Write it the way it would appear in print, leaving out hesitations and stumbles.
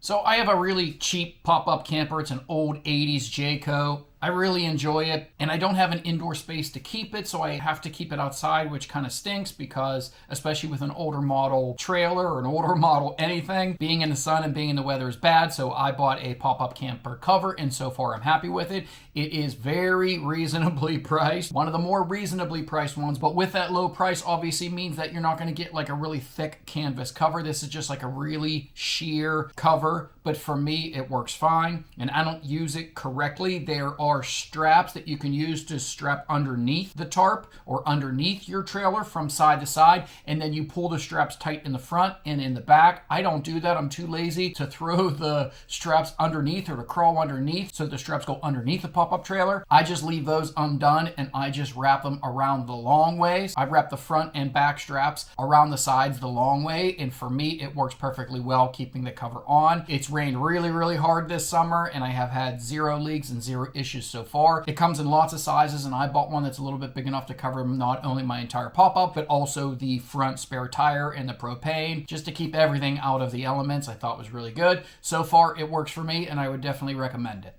So I have a really cheap pop-up camper. It's an old 80s Jayco. I really enjoy it, and I don't have an indoor space to keep it, so I have to keep it outside, which kind of stinks because, especially with an older model trailer or an older model anything, being in the sun and being in the weather is bad, so I bought a pop-up camper cover, and so far I'm happy with it. It is very reasonably priced, one of the more reasonably priced ones, but with that low price obviously means that you're not going to get like a really thick canvas cover. This is just like a really sheer cover, but for me it works fine, and I don't use it correctly. There are straps that you can use to strap underneath the tarp or underneath your trailer from side to side, and then you pull the straps tight in the front and in the back. I don't do that. I'm too lazy to throw the straps underneath or to crawl underneath so the straps go underneath the pop-up trailer. I just leave those undone and I just wrap them around the long ways. I wrap the front and back straps around the sides the long way, and for me it works perfectly well keeping the cover on. It's rained really hard this summer and I have had 0 leaks and 0 issues so far. It comes in lots of sizes, and I bought one that's a little bit big enough to cover not only my entire pop-up but also the front spare tire and the propane, just to keep everything out of the elements. I thought was really good. So far it works for me and I would definitely recommend it.